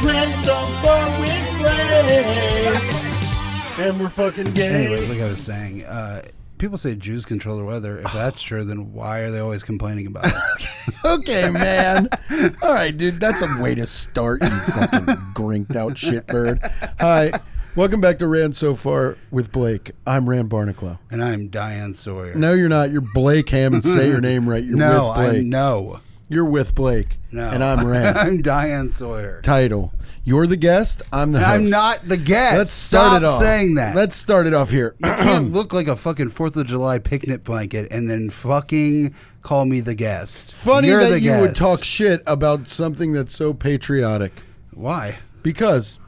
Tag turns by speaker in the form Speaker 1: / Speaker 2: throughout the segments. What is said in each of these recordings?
Speaker 1: Ran so far with Blake. And we're fucking gay.
Speaker 2: Anyways, like I was saying, people say Jews control the weather. If that's true, then why are they always complaining about it?
Speaker 3: Okay, man. All right, dude. That's a way to start, you fucking grinked out shitbird. Hi. Welcome back to Rand So Far with Blake. I'm Rand Barnaclough.
Speaker 2: And I'm Diane Sawyer.
Speaker 3: No, you're not. You're Blake Hammond. Say your name right. You're with Blake.
Speaker 2: No.
Speaker 3: You're with Blake.
Speaker 2: No.
Speaker 3: And I'm Rand.
Speaker 2: I'm Diane Sawyer.
Speaker 3: Title. You're the guest. I'm the host.
Speaker 2: I'm not the guest.
Speaker 3: Let's start it off.
Speaker 2: saying that.
Speaker 3: Let's start it off here.
Speaker 2: You can't look like a fucking 4th of July picnic blanket and then fucking call me the guest.
Speaker 3: Funny
Speaker 2: You're
Speaker 3: that
Speaker 2: the
Speaker 3: you
Speaker 2: guest.
Speaker 3: would talk shit about something that's so patriotic.
Speaker 2: Why?
Speaker 3: Because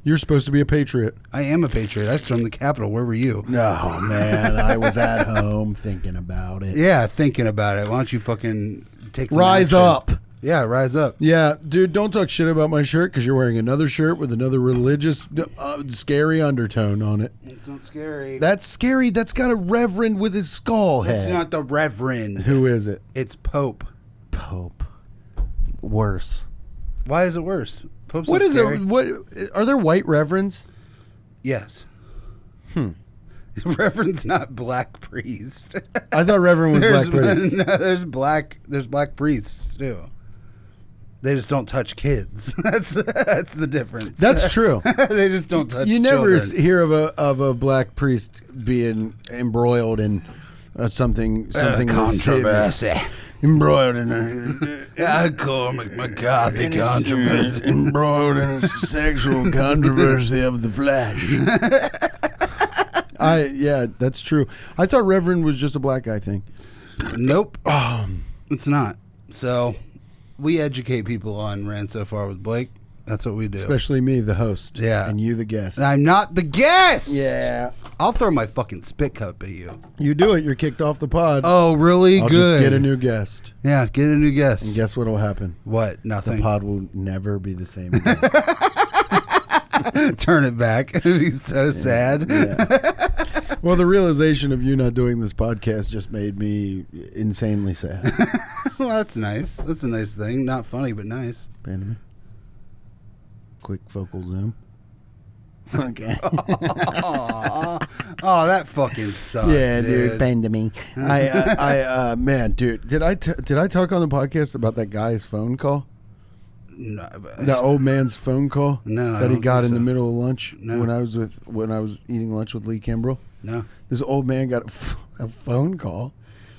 Speaker 3: you're supposed to be a patriot.
Speaker 2: I am a patriot. I stormed the Capitol. Where were you?
Speaker 3: Oh, man. I was at home thinking about it.
Speaker 2: Yeah, thinking about it. Why don't you fucking take some
Speaker 3: Rise
Speaker 2: action?
Speaker 3: up.
Speaker 2: Yeah, rise up.
Speaker 3: Yeah, dude, don't talk shit about my shirt because you're wearing another shirt with another religious, scary undertone on it.
Speaker 2: It's not scary.
Speaker 3: That's scary. That's got a reverend with his skull head.
Speaker 2: It's not the Reverend.
Speaker 3: Who is it?
Speaker 2: It's Pope.
Speaker 3: Pope. Worse.
Speaker 2: Why is it worse? Pope's
Speaker 3: What
Speaker 2: not
Speaker 3: is
Speaker 2: scary.
Speaker 3: it? What are there white reverends?
Speaker 2: Yes. Reverend's not black priest.
Speaker 3: I thought reverend was black priest.
Speaker 2: No, there's black priests too. They just don't touch kids. That's the difference.
Speaker 3: That's true.
Speaker 2: They just don't touch.
Speaker 3: You never
Speaker 2: children.
Speaker 3: hear of a black priest being embroiled in something
Speaker 2: controversy.
Speaker 3: Embroiled in
Speaker 2: I call McCarthy controversy.
Speaker 3: Embroiled in a sexual controversy of the flesh. Yeah, that's true. I thought Reverend was just a black guy thing.
Speaker 2: Nope. It's not. So we educate people on Ran So Far with Blake. That's what we do.
Speaker 3: Especially me, the host.
Speaker 2: Yeah.
Speaker 3: And you, the guest.
Speaker 2: I'm not the guest.
Speaker 3: Yeah.
Speaker 2: I'll throw my fucking spit cup at you.
Speaker 3: You do it. You're kicked off the pod.
Speaker 2: Oh, really?
Speaker 3: I'll
Speaker 2: Good.
Speaker 3: just get a new guest.
Speaker 2: Yeah, get a new guest.
Speaker 3: And guess what will happen?
Speaker 2: What? Nothing.
Speaker 3: The pod will never be the same again.
Speaker 2: Turn it back. It'd be so sad.
Speaker 3: Yeah. Well, the realization of you not doing this podcast just made me insanely sad.
Speaker 2: Well, that's nice. That's a nice thing. Not funny, but nice.
Speaker 3: Benjamin. Quick focal zoom. Okay.
Speaker 2: Oh, that fucking sucks.
Speaker 3: Yeah, dude. Benjamin. Man, dude, did I talk on the podcast about that guy's phone call?
Speaker 2: No,
Speaker 3: That old man's phone call?
Speaker 2: No, I
Speaker 3: that he
Speaker 2: don't
Speaker 3: got
Speaker 2: think
Speaker 3: in the
Speaker 2: so.
Speaker 3: middle of lunch
Speaker 2: No.
Speaker 3: when I was eating lunch with Lee Kimbrell.
Speaker 2: No.
Speaker 3: This old man got a phone call,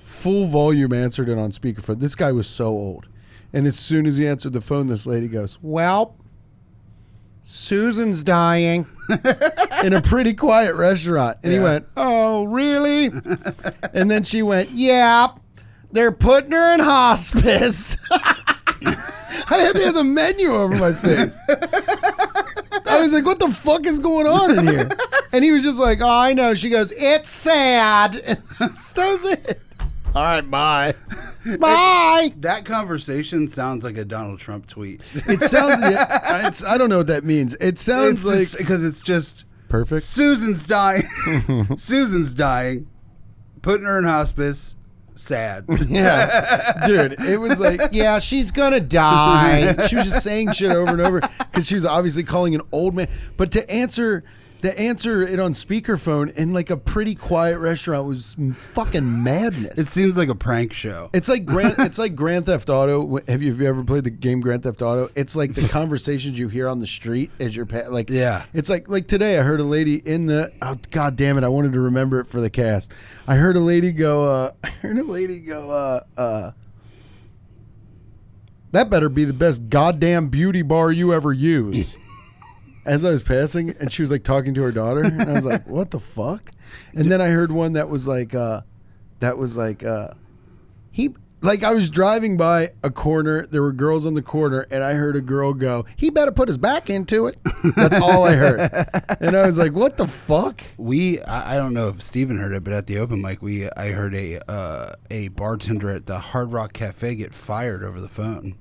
Speaker 3: full volume, answered it on speakerphone. This guy was so old. And as soon as he answered the phone, this lady goes, "Well, Susan's dying," in a pretty quiet restaurant. And he went, "Oh, really?" And then she went, "Yeah, they're putting her in hospice." I had to have the menu over my face. I was like, what the fuck is going on in here? And he was just like, "Oh, I know." She goes, "It's sad." And that was it. All right, bye. Bye.
Speaker 2: That conversation sounds like a Donald Trump tweet.
Speaker 3: It sounds, I don't know what that means. It sounds like.
Speaker 2: Because it's just
Speaker 3: Perfect.
Speaker 2: Susan's dying. Susan's dying. Putting her in hospice. Sad.
Speaker 3: Yeah. Dude, it was like, yeah, she's going to die. She was just saying shit over and over because she was obviously calling an old man. But to answer it on speakerphone in like a pretty quiet restaurant was fucking madness.
Speaker 2: It seems like a prank show.
Speaker 3: It's like Grand Theft Auto. Have you ever played the game Grand Theft Auto? It's like the conversations you hear on the street as you're like.
Speaker 2: Yeah.
Speaker 3: It's like today I heard a lady in the. Oh, God damn it! I wanted to remember it for the cast. I heard a lady go. That better be the best goddamn beauty bar you ever use. As I was passing, and she was like talking to her daughter, and I was like, "What the fuck?" And then I heard one that was like, I was driving by a corner. There were girls on the corner, and I heard a girl go, "He better put his back into it." That's all I heard, and I was like, "What the fuck?"
Speaker 2: I don't know if Steven heard it, but at the open mic, I heard a bartender at the Hard Rock Cafe get fired over the phone.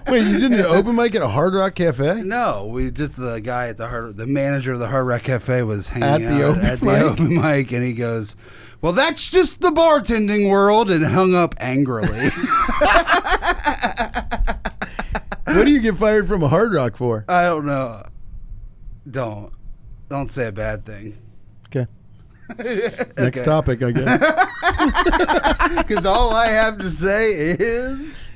Speaker 3: Wait, you did an open mic at a Hard Rock Cafe?
Speaker 2: No, the guy at the manager of the Hard Rock Cafe was hanging
Speaker 3: At the
Speaker 2: out
Speaker 3: open
Speaker 2: at the
Speaker 3: mic?
Speaker 2: open mic, and he goes, "Well, that's just the bartending world," and hung up angrily.
Speaker 3: What do you get fired from a Hard Rock for?
Speaker 2: I don't know. Don't say a bad thing.
Speaker 3: Okay. Next topic, I guess.
Speaker 2: Because all I have to say is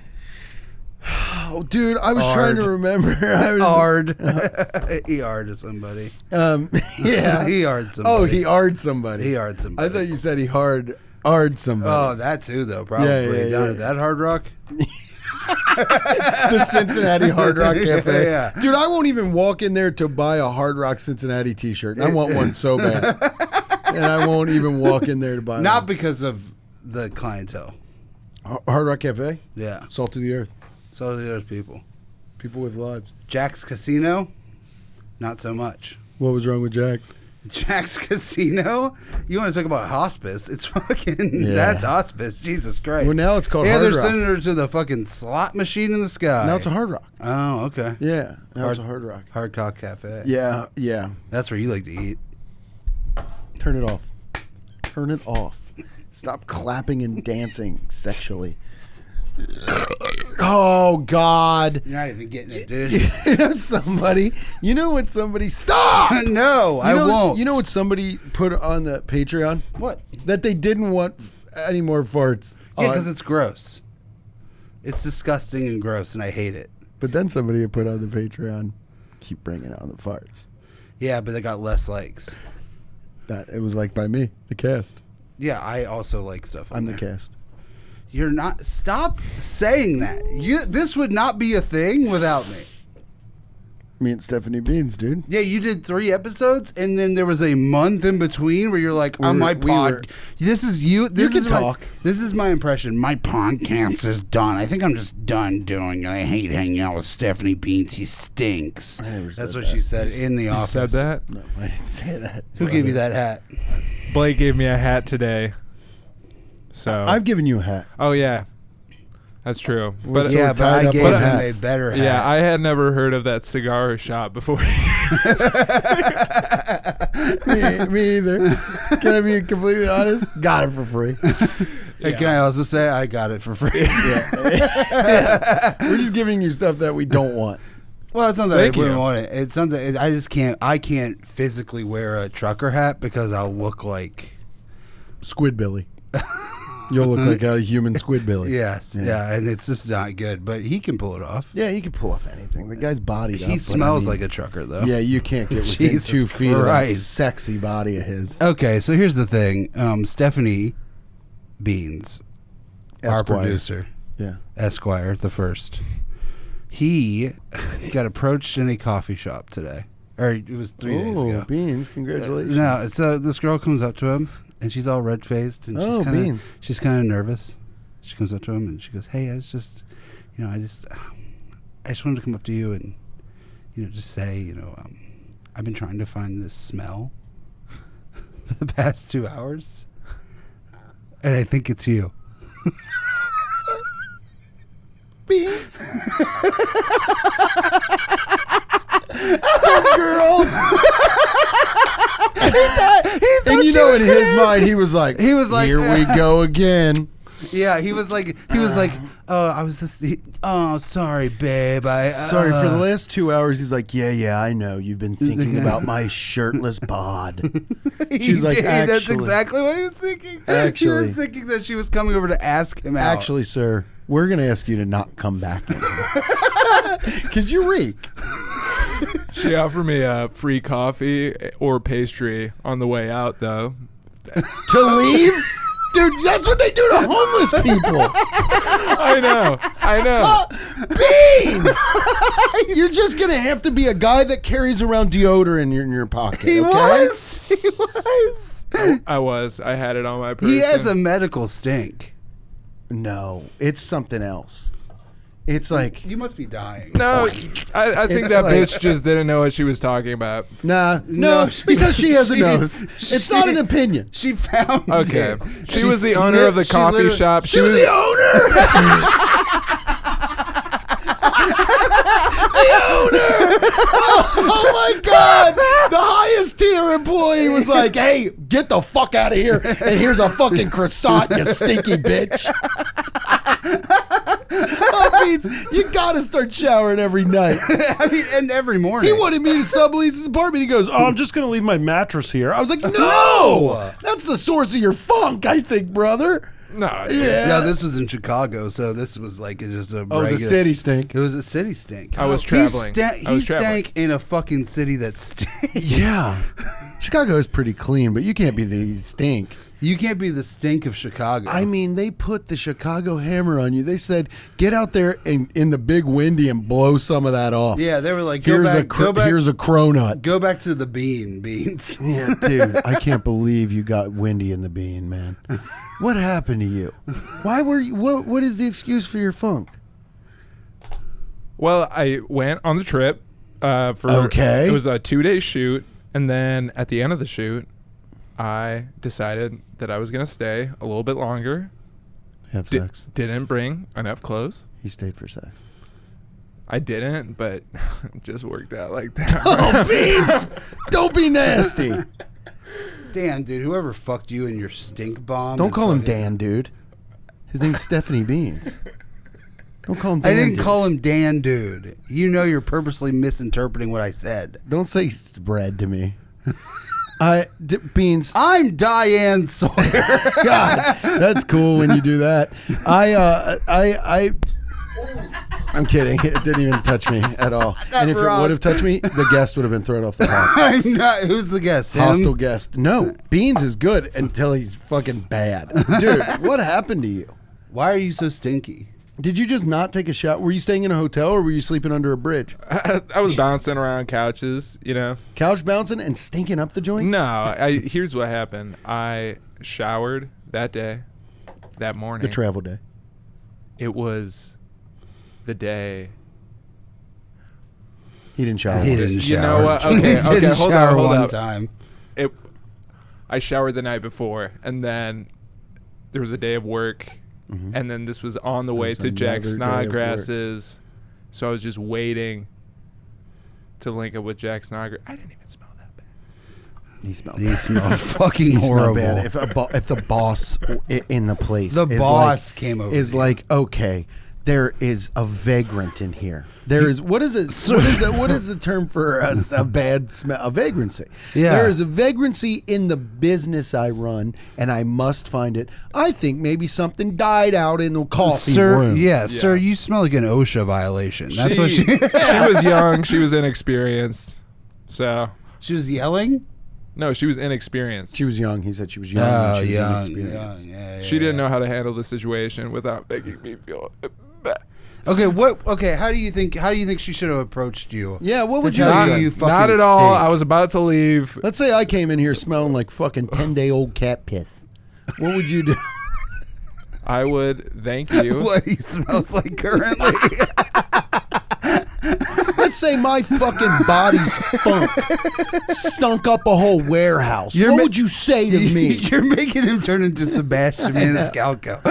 Speaker 3: Oh, dude, I was
Speaker 2: Hard.
Speaker 3: trying to remember. I was,
Speaker 2: hard. He hard to somebody.
Speaker 3: Yeah.
Speaker 2: He hard somebody.
Speaker 3: Oh, he hard somebody.
Speaker 2: He hard somebody.
Speaker 3: I thought you said he hard somebody.
Speaker 2: Oh, that too, though. Probably down at that Hard Rock.
Speaker 3: The Cincinnati Hard Rock Cafe.
Speaker 2: Yeah.
Speaker 3: Dude, I won't even walk in there to buy a Hard Rock Cincinnati t-shirt. And I want one so bad. And I won't even walk in there to buy
Speaker 2: Not
Speaker 3: one.
Speaker 2: because of the clientele.
Speaker 3: Hard Rock Cafe?
Speaker 2: Yeah.
Speaker 3: Salt of the earth.
Speaker 2: So the other people.
Speaker 3: People with lives.
Speaker 2: Jack's Casino, not so much.
Speaker 3: What was wrong with Jack's?
Speaker 2: Jack's Casino? You want to talk about hospice? It's fucking,
Speaker 3: Yeah.
Speaker 2: that's hospice. Jesus Christ.
Speaker 3: Well, now it's called
Speaker 2: Yeah,
Speaker 3: Hard
Speaker 2: they're
Speaker 3: Rock.
Speaker 2: sending her to the fucking slot machine in the sky.
Speaker 3: Now it's a Hard Rock.
Speaker 2: Oh, okay.
Speaker 3: Yeah. Now it's a Hard Rock.
Speaker 2: Hardcock Cafe.
Speaker 3: Yeah. Yeah.
Speaker 2: That's where you like to eat.
Speaker 3: Turn it off. Turn it off. Stop clapping and dancing sexually. Oh, God.
Speaker 2: You're not even getting it, dude.
Speaker 3: You know what somebody, stop!
Speaker 2: No, I won't.
Speaker 3: You know what somebody put on the Patreon?
Speaker 2: What?
Speaker 3: That they didn't want any more farts.
Speaker 2: Yeah,
Speaker 3: on.
Speaker 2: because it's gross. It's disgusting and gross, and I hate it.
Speaker 3: But then somebody put on the Patreon, keep bringing on the farts.
Speaker 2: Yeah, but they got less likes.
Speaker 3: That it was like by me, the cast.
Speaker 2: Yeah, I also like stuff on
Speaker 3: I'm
Speaker 2: there.
Speaker 3: the cast.
Speaker 2: You're not. Stop saying that. This would not be a thing without me.
Speaker 3: Me and Stephanie Beans, dude.
Speaker 2: Yeah, you did 3 episodes, and then there was a month in between where you're like, on my pod. This is you. This
Speaker 3: can
Speaker 2: is
Speaker 3: talk.
Speaker 2: This is my impression. My podcast is done. I think I'm just done doing it. I hate hanging out with Stephanie Beans. He stinks.
Speaker 3: I never said
Speaker 2: That's what
Speaker 3: that.
Speaker 2: she said in the
Speaker 4: You
Speaker 2: office.
Speaker 4: said that?
Speaker 3: No, I didn't say that.
Speaker 2: Who gave you that hat?
Speaker 4: Blake gave me a hat today. So
Speaker 3: I've given you a hat.
Speaker 4: Oh yeah. That's true. But
Speaker 3: So
Speaker 2: yeah, but
Speaker 3: tied
Speaker 2: I
Speaker 3: up
Speaker 2: gave
Speaker 3: on
Speaker 2: him
Speaker 3: hats.
Speaker 2: a better hat.
Speaker 4: yeah, I had never heard of that cigar shop before.
Speaker 3: me either. Can I be completely honest? Got it for free.
Speaker 2: And can I also say I got it for free?
Speaker 3: We're just giving you stuff that we don't want.
Speaker 2: Well, it's not that
Speaker 4: Thank
Speaker 2: I wouldn't
Speaker 4: you.
Speaker 2: want it. It's something I just can't. I can't physically wear a trucker hat because I'll look like.
Speaker 3: Squidbilly. You'll look like a human Squidbilly.
Speaker 2: Yes, yeah, and it's just not good. But he can pull it off.
Speaker 3: Yeah, he can pull off anything. The guy's bodied up.
Speaker 2: He
Speaker 3: but
Speaker 2: smells
Speaker 3: I mean,
Speaker 2: like a trucker, though.
Speaker 3: Yeah, you can't get within
Speaker 2: Jesus
Speaker 3: 2 feet of that
Speaker 2: Christ.
Speaker 3: sexy body of his.
Speaker 2: Okay, so here's the thing. Stephanie Beans, our
Speaker 3: Esquire.
Speaker 2: producer,
Speaker 3: Yeah.
Speaker 2: Esquire, the first, he got approached in a coffee shop today. Or it was 3 days
Speaker 3: Oh,
Speaker 2: ago.
Speaker 3: Beans, congratulations.
Speaker 2: No, so this girl comes up to him, and she's all red-faced, and
Speaker 3: Oh, Beans.
Speaker 2: she's kind of nervous. She comes up to him, and she goes, "Hey, I was just, I just wanted to come up to you and, just say, I've been trying to find this smell for the past 2 hours, and I think it's you."
Speaker 3: Beans. Some girl. And you know, in his mind, he was like,
Speaker 2: He was like,
Speaker 3: here we go again.
Speaker 2: Yeah, he was like, "Oh, I was just, oh, sorry, babe.
Speaker 3: Sorry, for the last 2 hours, he's like, yeah, I know. You've been thinking about my shirtless bod. She's like,
Speaker 2: that's
Speaker 3: actually,
Speaker 2: exactly what he was thinking. He
Speaker 3: Actually.
Speaker 2: was thinking that she was coming over to ask him out.
Speaker 3: actually, sir, we're going to ask you to not come back. Because you reek.
Speaker 4: She offered me a free coffee or pastry on the way out, though.
Speaker 3: To leave? Dude, that's what they do to homeless people.
Speaker 4: I know.
Speaker 3: Beans! You're just going to have to be a guy that carries around deodorant in your pocket.
Speaker 2: He
Speaker 3: okay?
Speaker 2: was.
Speaker 4: I had it on my person.
Speaker 2: He has a medical stink.
Speaker 3: No, it's something else. It's like,
Speaker 2: You must be dying.
Speaker 4: No, I think
Speaker 3: It's
Speaker 4: that
Speaker 3: like-
Speaker 4: bitch just didn't know what she was talking about.
Speaker 3: no,
Speaker 2: No,
Speaker 3: because she has a
Speaker 2: she-
Speaker 3: nose. It's not an opinion.
Speaker 2: She found
Speaker 4: Okay.
Speaker 2: it.
Speaker 4: She was the owner of the coffee
Speaker 2: literally-
Speaker 4: shop.
Speaker 3: She was the owner. Oh my God! The highest tier employee was like, "Hey, get the fuck out of here! And here's a fucking croissant, you stinky bitch." I Beats, you gotta start showering every night.
Speaker 2: I mean, and every morning.
Speaker 3: He wanted me to sublease his apartment. He goes, "Oh, I'm just gonna leave my mattress here." I was like, "No, that's the source of your funk, I think, brother."
Speaker 4: No.
Speaker 3: Yeah.
Speaker 2: No, this was in Chicago, so this was like just a.
Speaker 3: Oh, it was a city stink.
Speaker 2: It was a city stink.
Speaker 4: I was traveling.
Speaker 2: He stank in a fucking city that stinks.
Speaker 3: Yeah, Chicago is pretty clean, but you can't be the stink.
Speaker 2: You can't be the stink of Chicago.
Speaker 3: I mean, they put the Chicago hammer on you. They said, "Get out there and in the big windy and blow some of that off."
Speaker 2: Yeah, they were like,
Speaker 3: Here's a cronut.
Speaker 2: Go back to the beans.
Speaker 3: Yeah, dude, I can't believe you got windy in the bean, man. What happened to you? Why were you? What is the excuse for your funk?
Speaker 4: Well, I went on the trip for
Speaker 3: Okay.
Speaker 4: It was a 2-day shoot, and then at the end of the shoot, I decided that I was gonna stay a little bit longer.
Speaker 3: Have sex.
Speaker 4: Didn't bring enough clothes.
Speaker 3: He stayed for sex.
Speaker 4: I didn't, but it just worked out like that.
Speaker 3: Oh, Beans! Don't be nasty.
Speaker 2: Damn, dude, whoever fucked you in your stink bomb.
Speaker 3: Don't
Speaker 2: is
Speaker 3: call him
Speaker 2: fucking-
Speaker 3: Dan, dude. His name's Stephanie Beans. Don't call him Dan.
Speaker 2: I didn't
Speaker 3: dude.
Speaker 2: call him Dan, dude. You know you're purposely misinterpreting what I said.
Speaker 3: Don't say spread to me. Beans.
Speaker 2: I'm Diane Sawyer.
Speaker 3: God, that's cool when you do that. I'm kidding. It didn't even touch me at all. And if
Speaker 2: wrong.
Speaker 3: it would have touched me, the guest would have been thrown off the top.
Speaker 2: I'm not. Who's the guest? Him?
Speaker 3: Hostile guest. No, Beans is good until he's fucking bad. Dude, what happened to you?
Speaker 2: Why are you so stinky?
Speaker 3: Did you just not take a shower? Were you staying in a hotel or were you sleeping under a bridge?
Speaker 4: I was bouncing around couches, you know.
Speaker 3: Couch bouncing and stinking up the joint?
Speaker 4: No, here's what happened. I showered that day, that morning.
Speaker 3: The travel day.
Speaker 4: It was the day.
Speaker 3: He didn't shower.
Speaker 2: He
Speaker 3: once.
Speaker 2: didn't
Speaker 4: You
Speaker 2: shower.
Speaker 4: know what?
Speaker 2: He
Speaker 4: Okay,
Speaker 2: didn't
Speaker 4: hold
Speaker 2: shower
Speaker 4: up, hold
Speaker 2: one
Speaker 4: up.
Speaker 2: time.
Speaker 4: I showered the night before, and then there was a day of work, and then this was on the way
Speaker 3: was
Speaker 4: to Jack
Speaker 3: another day of
Speaker 4: Snodgrass's. So I was just waiting to link up with Jack Snodgrass. I didn't even smell that bad.
Speaker 3: He smelled
Speaker 2: He
Speaker 3: bad.
Speaker 2: smelled fucking
Speaker 3: He smelled
Speaker 2: horrible.
Speaker 3: bad. If the boss in the place
Speaker 2: The
Speaker 3: is
Speaker 2: boss
Speaker 3: like,
Speaker 2: came over
Speaker 3: is
Speaker 2: to you.
Speaker 3: like, okay, there is a vagrant in here. There is what is it? What is the term for a bad smell? A vagrancy.
Speaker 2: Yeah.
Speaker 3: There is a vagrancy in the business I run, and I must find it. I think maybe something died out in the coffee
Speaker 2: Sir,
Speaker 3: room.
Speaker 2: sir, you smell like an OSHA violation. That's what she.
Speaker 4: She was young. She was inexperienced. So
Speaker 2: She was yelling.
Speaker 4: no, she was inexperienced.
Speaker 3: She was young. He said she was young.
Speaker 2: Oh,
Speaker 3: and she was
Speaker 2: young.
Speaker 3: inexperienced.
Speaker 2: Yeah,
Speaker 4: She didn't know how to handle the situation without making me feel bad.
Speaker 2: Okay, what? Okay, how do you think she should have approached you?
Speaker 3: Yeah, what would
Speaker 2: To
Speaker 3: you
Speaker 2: tell
Speaker 3: do?
Speaker 2: you fucking
Speaker 4: Not at all.
Speaker 2: stink?
Speaker 4: I was about to leave.
Speaker 3: Let's say I came in here smelling like fucking 10-day-old cat piss. What would you do?
Speaker 4: I would thank you.
Speaker 2: What he smells like currently.
Speaker 3: Let's say my fucking body's funk stunk up a whole warehouse.
Speaker 2: You're
Speaker 3: What
Speaker 2: ma-
Speaker 3: would you say to me?
Speaker 2: You're making him turn into Sebastian Maniscalco.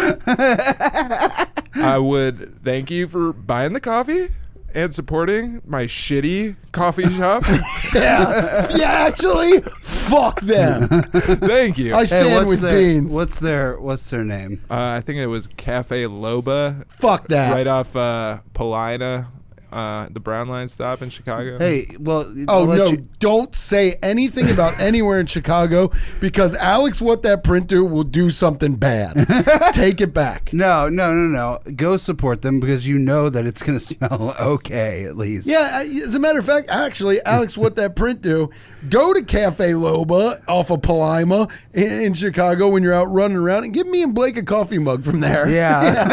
Speaker 4: I would thank you for buying the coffee and supporting my shitty coffee shop.
Speaker 3: Yeah, actually, fuck them.
Speaker 4: Thank you.
Speaker 3: I stand with Beans.
Speaker 2: What's their name?
Speaker 4: I think it was Cafe Loba,
Speaker 3: Fuck that.
Speaker 4: right off Paulina, the Brown Line stop in Chicago.
Speaker 2: Hey, well,
Speaker 3: Oh
Speaker 2: I'll let
Speaker 3: no!
Speaker 2: you-
Speaker 3: Don't say anything about anywhere in Chicago because Alex, what that printer will do something bad. Take it back.
Speaker 2: No. Go support them because you know that it's gonna smell okay at least.
Speaker 3: Yeah, as a matter of fact, actually, Alex, what that print do? Go to Cafe Loba off of Palima in Chicago when you're out running around, and give me and Blake a coffee mug from there.
Speaker 2: Yeah.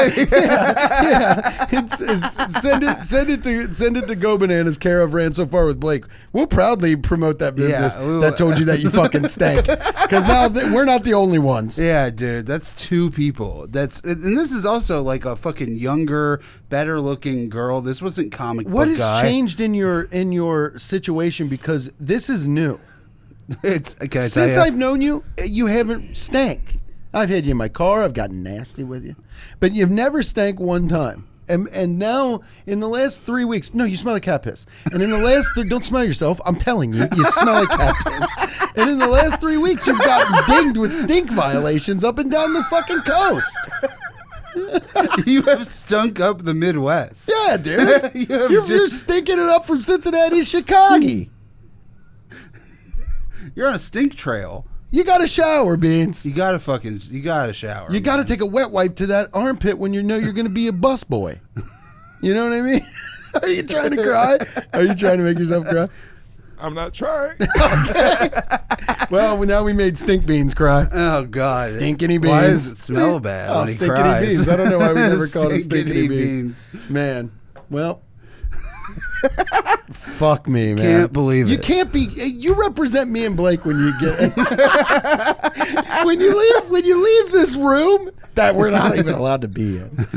Speaker 3: Send it to Go Bananas, care of Ran So Far with Blake. We'll proudly promote that business
Speaker 2: Yeah, we will.
Speaker 3: that told you that you fucking stank. Because now we're not the only ones.
Speaker 2: Yeah, dude, that's two people. And this is also like a fucking younger, better looking girl. This wasn't comic
Speaker 3: What
Speaker 2: book
Speaker 3: has
Speaker 2: guy.
Speaker 3: changed in your situation? Because this is new.
Speaker 2: It's okay.
Speaker 3: Since I've known you, you haven't stank. I've had you in my car. I've gotten nasty with you, but you've never stank one time. And now in the last 3 weeks, no, you smell like cat piss. And in the last, don't smell yourself. I'm telling you, you smell like cat piss. And in the last 3 weeks, you've gotten dinged with stink violations up and down the fucking coast.
Speaker 2: You have stunk up the Midwest.
Speaker 3: Yeah, dude. You're stinking it up from Cincinnati to Chicago.
Speaker 2: You're on a stink trail.
Speaker 3: You got to shower, Beans.
Speaker 2: You gotta shower.
Speaker 3: You got to take a wet wipe to that armpit when you know you're going to be a busboy. You know what I mean? Are you trying to cry? Are you trying to make yourself cry?
Speaker 4: I'm not trying.
Speaker 3: Well, now we made Stink Beans cry.
Speaker 2: Oh God,
Speaker 3: Stinkity Beans.
Speaker 2: Why does it smell bad when he
Speaker 3: Stinkity
Speaker 2: cries?
Speaker 3: Beans. I don't know why we never called him
Speaker 2: Stinkity
Speaker 3: Stinkity Beans. Man, well, fuck me, man.
Speaker 2: Can't believe it.
Speaker 3: You can't be. You represent me and Blake when you get when you leave this room that we're not even allowed to be in.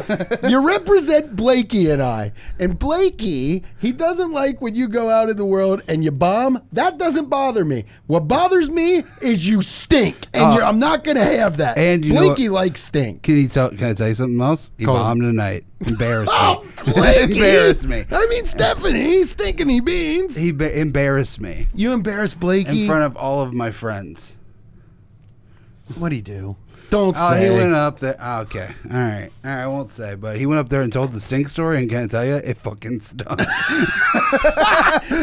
Speaker 3: You represent Blakey and I. And Blakey, he doesn't like when you go out in the world and you bomb. That doesn't bother me. What bothers me is you stink. And I'm not going to have that.
Speaker 2: And you
Speaker 3: Blakey likes stink.
Speaker 2: Can I tell you something else? He bombed tonight. Embarrassed me.
Speaker 3: Oh, Blakey.
Speaker 2: Embarrassed me.
Speaker 3: I mean, Stephanie, Stinkity Beans.
Speaker 2: He embarrassed me.
Speaker 3: You embarrassed Blakey?
Speaker 2: In front of all of my friends.
Speaker 3: What'd he do? Don't say.
Speaker 2: He went up there. Okay. All right. I won't say. But he went up there and told the stink story. And can I tell you, it fucking stunk.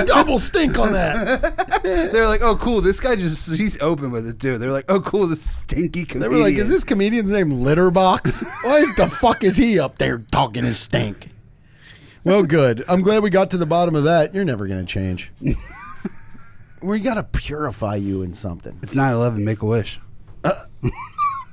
Speaker 3: Double stink on that.
Speaker 2: They're like, oh, cool. This guy he's open with it, too. They're like, oh, cool. This stinky comedian.
Speaker 3: They were like, is this comedian's name Litterbox? Why the fuck is he up there talking his stink? Well, good. I'm glad we got to the bottom of that. You're never going to change. We got to purify you in something.
Speaker 2: It's 9/11. Make a wish.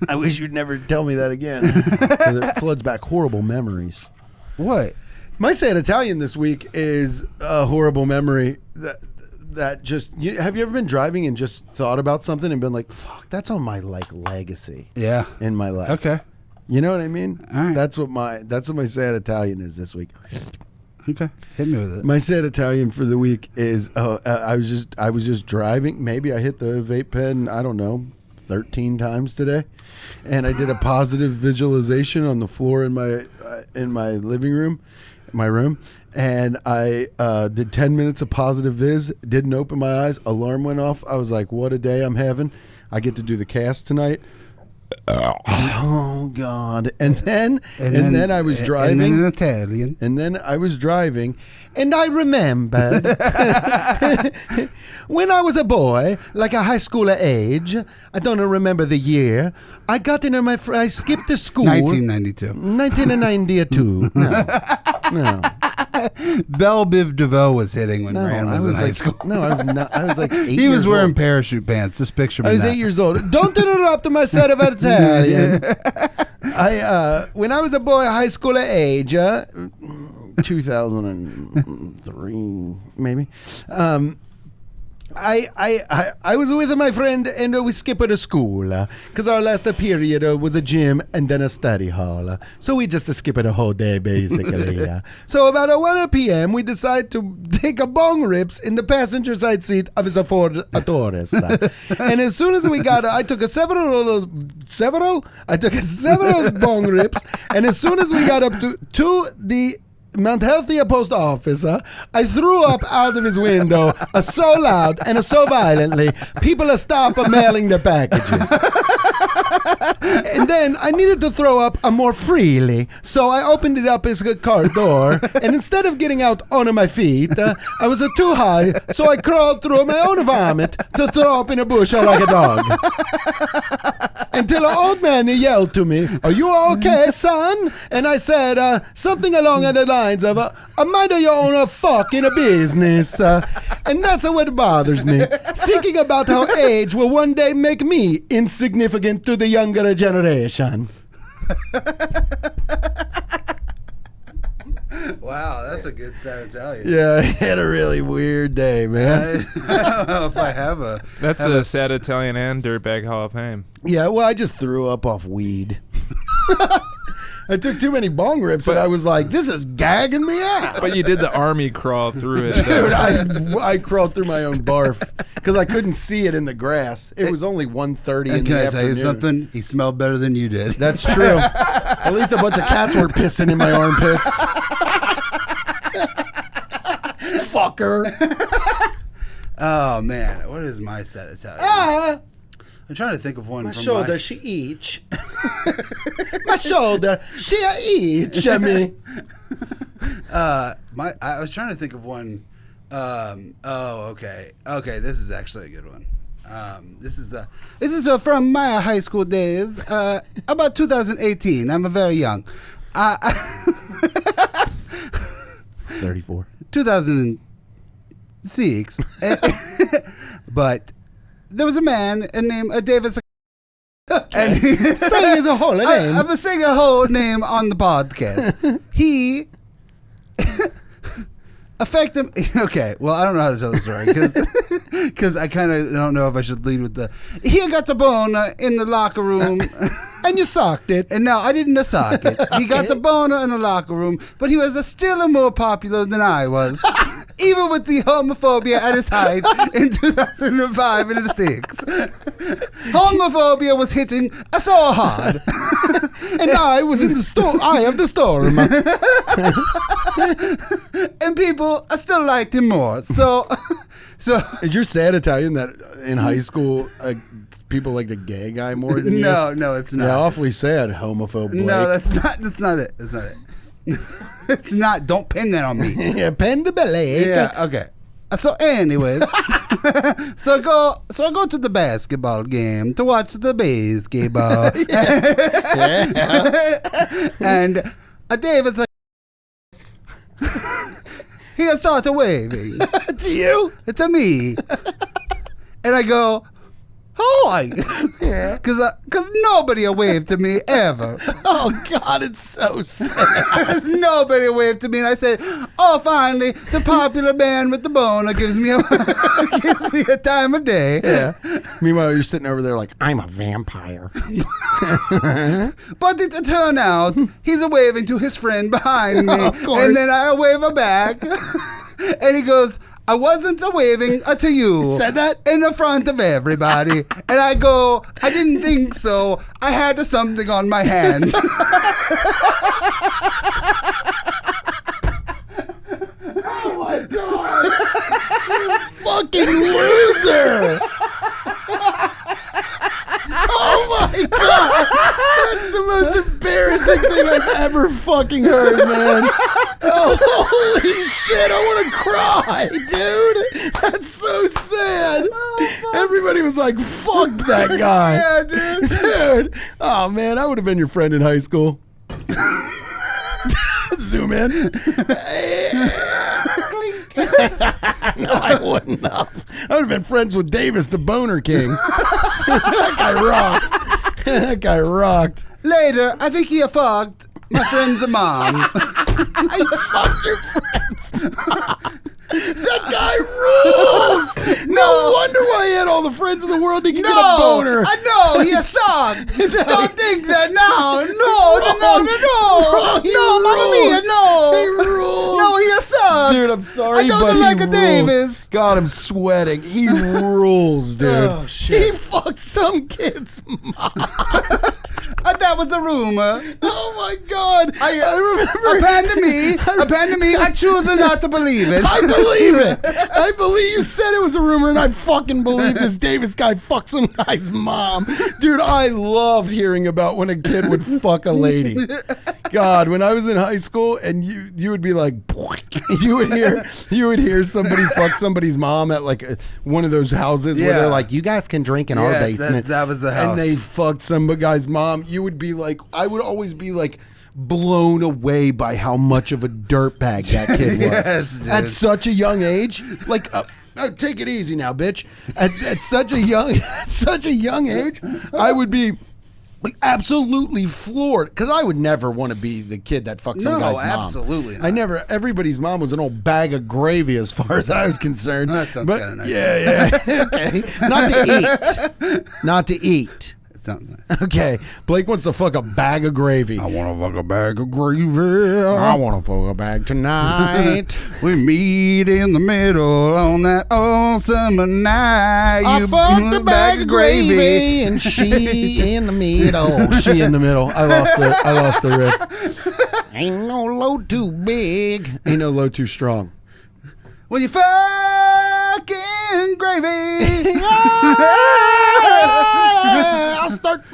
Speaker 3: I wish you'd never tell me that again. 'Cause it floods back horrible memories.
Speaker 2: What?
Speaker 3: My sad Italian this week is a horrible memory that just... have you ever been driving and just thought about something and been like, fuck, that's on my legacy.
Speaker 2: Yeah.
Speaker 3: In my life.
Speaker 2: Okay.
Speaker 3: You know what I mean?
Speaker 2: All right.
Speaker 3: That's what my sad Italian is this week.
Speaker 2: Okay. Hit me with it.
Speaker 3: My sad Italian for the week is I was just driving. Maybe I hit the vape pen, I don't know, 13 times today, and I did a positive visualization on the floor in my living room, my room, and I did 10 minutes of positive viz. Didn't open my eyes. Alarm went off. I was like, "What a day I'm having! I get to do the cast tonight." Oh God! And then I was driving.
Speaker 2: And then in Italian.
Speaker 3: And then I was driving, and I remembered when I was a boy, like a high schooler age. I don't remember the year. I got into I skipped the school.
Speaker 2: 1992.
Speaker 3: 1992. No.
Speaker 2: Belle Biv DeVoe was hitting when Rand was in high school.
Speaker 3: No, I was not. I was like 8
Speaker 2: He was wearing
Speaker 3: old.
Speaker 2: Parachute pants. Just picture me.
Speaker 3: I was 8 years old. Don't interrupt my set of Italian. When I was a boy, high schooler age, 2003 maybe. I was with my friend and we skipped a school because our last period was a gym and then a study hall. So we just skipped a whole day basically. So about 1 p.m. we decided to take a bong rips in the passenger side seat of his Ford Taurus. And as soon as we got, I took several bong rips, and as soon as we got up to the Mount Healthier post office, I threw up out of his window so loud and so violently, people stopped mailing their packages. And then I needed to throw up more freely, so I opened it up his car door, and instead of getting out on my feet, I was too high, so I crawled through my own vomit to throw up in a bush like a dog. Until an old man yelled to me, "Are you okay, son?" And I said something along the lines of, "Mind your own fucking business." And that's what bothers me. Thinking about how age will one day make me insignificant to the younger generation.
Speaker 2: Wow, that's a good sad Italian.
Speaker 3: Yeah, I had a really weird day, man.
Speaker 2: I don't know if I have a.
Speaker 4: That's a sad Italian and Dirtbag Hall of Fame.
Speaker 3: Yeah, well, I just threw up off weed. I took too many bong rips, and I was like, this is gagging me out.
Speaker 4: But you did the army crawl through it.
Speaker 3: Dude, I crawled through my own barf because I couldn't see it in the grass. It was only 1:30 in the afternoon.
Speaker 2: Can I tell you something? He smelled better than you did.
Speaker 3: That's true. At least a bunch of cats were pissing in my armpits. Fucker.
Speaker 2: Oh man, what is my sad Italian? I'm trying to think of one.
Speaker 3: My
Speaker 2: from
Speaker 3: shoulder, she each. My shoulder, she each. I mean,
Speaker 2: I was trying to think of one. Okay. This is actually a good one. This is from my high school days. About 2018. I'm very young.
Speaker 3: 34.
Speaker 2: 2006. But there was a man named Davis. And
Speaker 3: Say his whole name.
Speaker 2: I'm gonna say a whole name on the podcast. He affected. Okay, well, I don't know how to tell the story because I kind of don't know if I should lead with the. He got the boner in the locker room.
Speaker 3: And you socked it.
Speaker 2: And no, I didn't sock it. He got the boner in the locker room, but he was still more popular than I was. Even with the homophobia at its height in 2005 and 6. Homophobia was hitting us so hard.
Speaker 3: And I was in the storm. I am the storm.
Speaker 2: And people still liked him more. So
Speaker 3: Is your sad Italian that in high school people like the gay guy more than you?
Speaker 2: No, it's not.
Speaker 3: Yeah, awfully sad, homophobe Blake.
Speaker 2: No, that's not it. It's not. Don't pin that on me.
Speaker 3: Yeah, pen the Blake.
Speaker 2: Yeah, okay. So anyways, so I go to the basketball game to watch the basketball. And David's like, he started waving.
Speaker 3: To you?
Speaker 2: To me. And I go, hi.
Speaker 3: Yeah.
Speaker 2: Because nobody waved to me ever.
Speaker 3: Oh, God, it's so sad.
Speaker 2: Nobody waved to me, and I said, "Oh, finally, the popular man with the boner gives me a time of day."
Speaker 3: Yeah. Meanwhile, you're sitting over there like, I'm a vampire.
Speaker 2: But it turned out he's waving to his friend behind me,
Speaker 3: Of course.
Speaker 2: and then I wave back, and he goes, "I wasn't waving to you."
Speaker 3: Said that?
Speaker 2: In the front of everybody. And I go, "I didn't think so. I had something on my hand."
Speaker 3: Oh, my God. You fucking loser. Oh, my God. That's the most embarrassing thing I've ever fucking heard, man. Oh, holy shit. I want to cry, dude. That's so sad. Everybody was like, fuck that guy.
Speaker 2: Yeah, dude.
Speaker 3: Dude. Oh, man. I would have been your friend in high school. Zoom in. No, I wouldn't have. I would have been friends with Davis, the Boner King. That guy rocked.
Speaker 2: Later, I think he fucked my friend's mom.
Speaker 3: I fucked your friends. That guy rules. No wonder why he had all the friends in the world. He could get a boner.
Speaker 2: I know, he sucked. Don't think that now. No, Mamma Mia, no.
Speaker 3: He rules.
Speaker 2: No, he sucked.
Speaker 3: Dude, I'm sorry,
Speaker 2: I don't
Speaker 3: but
Speaker 2: like
Speaker 3: he
Speaker 2: a
Speaker 3: rules.
Speaker 2: Davis.
Speaker 3: God, I'm sweating. He rules, dude.
Speaker 2: Oh, shit.
Speaker 3: He fucked some kid's mom.
Speaker 2: That was a rumor.
Speaker 3: Oh my God! I remember.
Speaker 2: Apparently me. I choose not to believe it.
Speaker 3: I believe it. I believe you said it was a rumor, and I fucking believe this Davis guy fucked some guy's mom. Dude, I loved hearing about when a kid would fuck a lady. God, when I was in high school, and you would be like, you would hear somebody fuck somebody's mom at like one of those houses where they're like, you guys can drink in our basement.
Speaker 2: That was the house.
Speaker 3: And they fucked some guy's mom. You would be like, I would always be like blown away by how much of a dirtbag that kid was.
Speaker 2: Yes, dude.
Speaker 3: At such a young age. Like, take it easy now, bitch. At such a young age, I would be like absolutely floored because I would never want to be the kid that fucked some guy's mom.
Speaker 2: No, absolutely not.
Speaker 3: I never. Everybody's mom was an old bag of gravy as far as I was concerned.
Speaker 2: That sounds kind of nice.
Speaker 3: Yeah. Okay. Not to eat.
Speaker 2: Sounds nice.
Speaker 3: Okay, Blake wants to fuck a bag of gravy.
Speaker 2: I want to fuck a bag of gravy.
Speaker 3: I want to fuck a bag tonight.
Speaker 2: We meet in the middle on that old summer night.
Speaker 3: I
Speaker 2: You
Speaker 3: fucked a bag of gravy,
Speaker 2: gravy.
Speaker 3: and she in the middle. She in the middle. I lost the riff. Ain't no load too big. Ain't no load too strong.
Speaker 2: When you fucking gravy.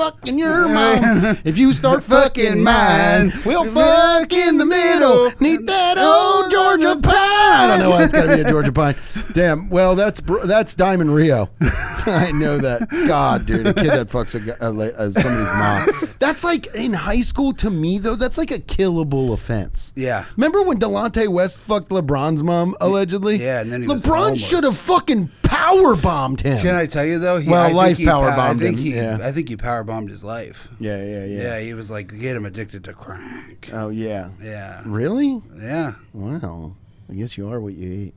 Speaker 3: fucking your mom. If you start fucking mine, we'll fuck in the middle. Need that old Georgia pine. I don't know why it's got to be a Georgia pine. Damn. Well, that's Diamond Rio. I know that. God, dude, a kid that fucks somebody's mom. That's like in high school. To me, though, that's like a killable offense.
Speaker 2: Yeah.
Speaker 3: Remember when Delonte West fucked LeBron's mom allegedly?
Speaker 2: Yeah, and then he was
Speaker 3: LeBron
Speaker 2: homeless.
Speaker 3: should have fucking power bombed him.
Speaker 2: Can I tell you though?
Speaker 3: Life power bombed him.
Speaker 2: I think he power bombed his life.
Speaker 3: Yeah.
Speaker 2: Yeah, he was like, get him addicted to crack.
Speaker 3: Oh yeah.
Speaker 2: Yeah.
Speaker 3: Really?
Speaker 2: Yeah.
Speaker 3: Well, I guess you are what you eat.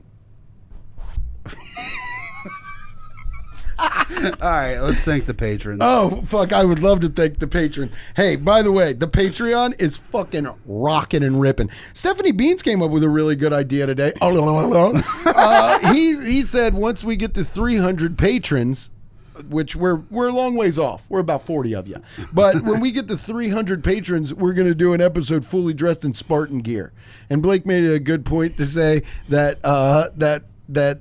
Speaker 2: All right, let's thank the patrons.
Speaker 3: Oh, fuck, I would love to thank the patron. Hey, by the way, the Patreon is fucking rocking and ripping. Stephanie Beans came up with a really good idea today. He said once we get to 300 patrons, which we're a long ways off. We're about 40 of you. But when we get to 300 patrons, we're going to do an episode fully dressed in Spartan gear. And Blake made a good point to say that that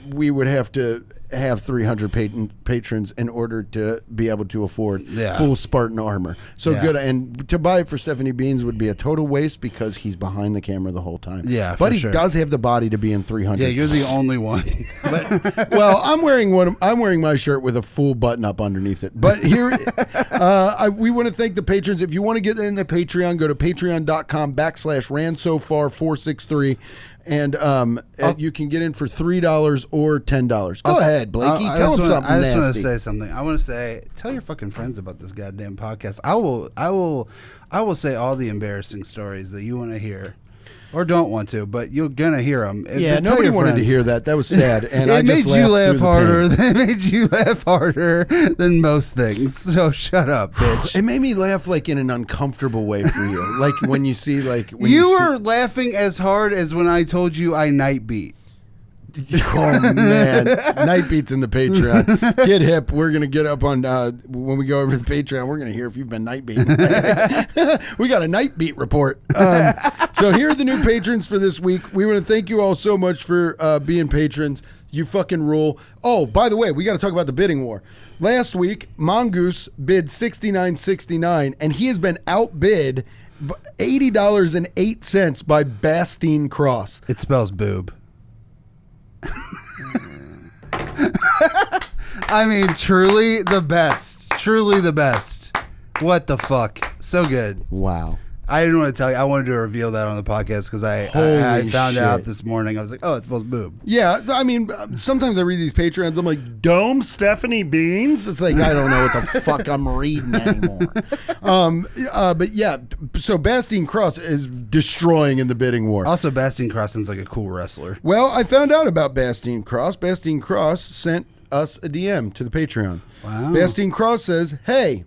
Speaker 3: we would have to have 300 patrons in order to be able to afford full Spartan armor. So good. And to buy it for Stephanie Beans would be a total waste because he's behind the camera the whole time.
Speaker 2: Yeah,
Speaker 3: but he does have the body to be in 300.
Speaker 2: Yeah, you're the only one.
Speaker 3: Well, I'm wearing my shirt with a full button up underneath it. But here, we want to thank the patrons. If you want to get in the Patreon, go to patreon.com/ransofar463. And you can get in for $3 or $10. Go ahead, Blakey. Tell them something
Speaker 2: I just want to
Speaker 3: nasty.
Speaker 2: say something. I want to say, tell your fucking friends about this goddamn podcast. I will say all the embarrassing stories that you want to hear, or don't want to, but you're gonna hear them.
Speaker 3: Yeah, nobody wanted to hear that. That was sad, and
Speaker 2: it
Speaker 3: I just
Speaker 2: made you laugh harder.
Speaker 3: It
Speaker 2: It made you laugh harder than most things. So shut up, bitch.
Speaker 3: made me laugh like in an uncomfortable way for you, like when you see when
Speaker 2: You were laughing as hard as when I told you I night beat.
Speaker 3: Oh man, night beats in the Patreon. Get hip. We're gonna get up on when we go over to the Patreon. We're gonna hear if you've been night beating. We got a night beat report. So here are the new patrons for this week. We want to thank you all so much for being patrons. You fucking rule. Oh, by the way, we got to talk about the bidding war. Last week, Mongoose bid $69.69, and he has been outbid $80.08 by Bastine Cross.
Speaker 2: It spells boob. I mean, truly the best. Truly the best. What the fuck? So good.
Speaker 3: Wow.
Speaker 2: I didn't want to tell you. I wanted to reveal that on the podcast because I found out this morning. I was like, oh, it spells boob.
Speaker 3: Yeah, I mean, sometimes I read these Patreons. I'm like,
Speaker 1: Dome Stephanie Beans?
Speaker 3: it's like, I don't know what the fuck I'm reading anymore. But yeah, so Bastine Cross is destroying in the bidding war.
Speaker 2: Also, Bastien Cross sounds like a cool wrestler.
Speaker 3: Well, I found out about Bastine Cross. Bastine Cross sent us a DM to the Patreon.
Speaker 2: Wow.
Speaker 3: Bastine Cross says, hey,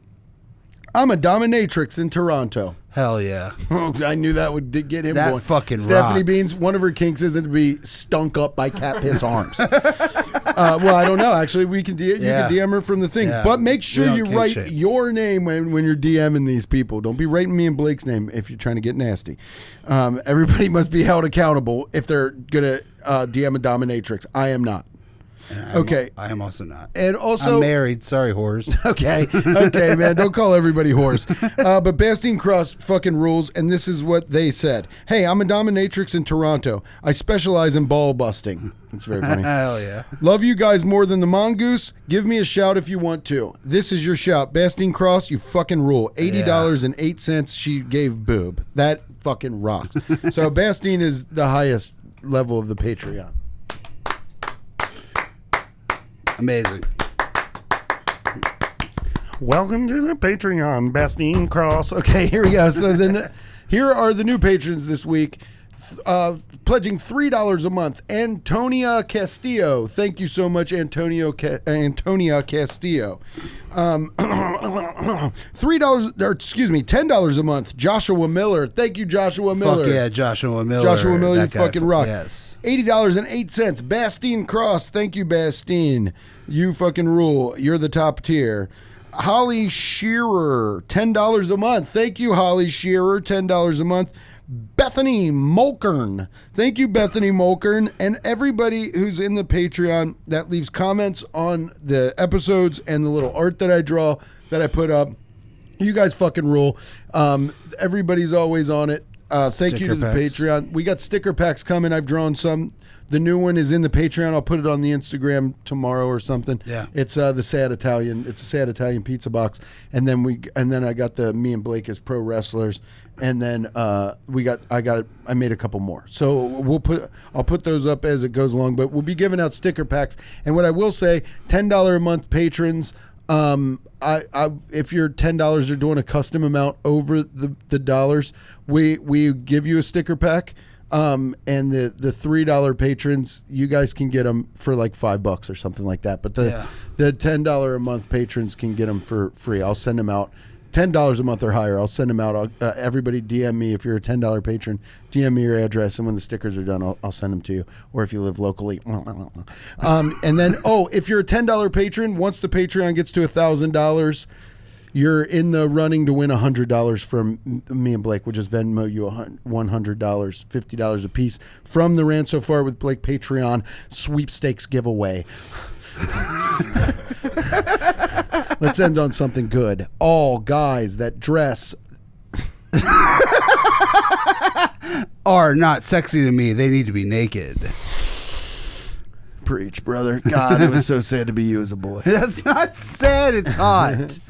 Speaker 3: I'm a dominatrix in Toronto.
Speaker 2: Hell yeah.
Speaker 3: Oh, I knew that would get him
Speaker 2: That
Speaker 3: going.
Speaker 2: fucking
Speaker 3: Stephanie
Speaker 2: rocks.
Speaker 3: Beans, one of her kinks isn't to be stunk up by cat piss arms. Well, I don't know. Actually, you can DM her from the thing.
Speaker 2: Yeah.
Speaker 3: But make
Speaker 2: We
Speaker 3: sure
Speaker 2: don't
Speaker 3: you
Speaker 2: kink
Speaker 3: write
Speaker 2: shame.
Speaker 3: your name when you're DMing these people. Don't be writing me and Blake's name if you're trying to get nasty. Everybody must be held accountable if they're going to DM a dominatrix. I am not. Okay.
Speaker 2: I am also not.
Speaker 3: And also,
Speaker 2: I'm married. Sorry, whores.
Speaker 3: Okay, man. Don't call everybody whores. But Bastine Cross fucking rules, and this is what they said. Hey, I'm a dominatrix in Toronto. I specialize in ball busting. It's very funny.
Speaker 2: Hell yeah.
Speaker 3: Love you guys more than the Mongoose. Give me a shout if you want to. This is your shout. Bastine Cross, you fucking rule. $80.08 she gave boob. That fucking rocks. So Bastine is the highest level of the Patreon.
Speaker 2: Amazing.
Speaker 1: Welcome to the Patreon, Bastine Cross.
Speaker 3: Okay, here we go. So then, here are the new patrons this week. Pledging $3 a month. Antonia Castillo. Thank you so much, Antonia Castillo. $10 a month. Joshua Miller. Thank you, Joshua Miller.
Speaker 2: Fuck yeah, Joshua Miller.
Speaker 3: Joshua Miller, you
Speaker 2: That guy
Speaker 3: fucking rock.
Speaker 2: Yes.
Speaker 3: $80.08. Bastine Cross. Thank you, Bastine. You fucking rule. You're the top tier. Holly Shearer, $10 a month. Thank you, Holly Shearer, $10 a month. Bethany Mulkern. Thank you, Bethany Mulkern. And everybody who's in the Patreon that leaves comments on the episodes and the little art that I draw, that I put up. You guys fucking rule. Everybody's always on it. Thank you to
Speaker 2: Sticker
Speaker 3: the
Speaker 2: packs.
Speaker 3: Patreon. We got sticker packs coming. I've drawn some. The new one is in the Patreon. I'll put it on the Instagram tomorrow or something.
Speaker 2: Yeah.
Speaker 3: It's the Sad Italian. It's a Sad Italian pizza box. And then I got the me and Blake as pro wrestlers. And then I made a couple more. So I'll put those up as it goes along. But we'll be giving out sticker packs. And what I will say, $10 a month patrons. If you're $10 or doing a custom amount over the dollars, we give you a sticker pack. And the $3 patrons, you guys can get them for like $5 or something like that. But the $10 a month patrons can get them for free. I'll send them out. $10 a month or higher, I'll send them out. Everybody DM me if you're a $10 patron. DM me your address, and when the stickers are done, I'll send them to you. Or if you live locally. And then, if you're a $10 patron, once the Patreon gets to $1,000, you're in the running to win $100 from me and Blake. We'll just Venmo you $100, $50 a piece from the Rant So Far with Blake Patreon sweepstakes giveaway. Let's end on something good. All guys that dress
Speaker 2: are not sexy to me. They need to be naked.
Speaker 3: Preach, brother. God, it was so sad to be you as a boy.
Speaker 2: That's not sad. It's hot.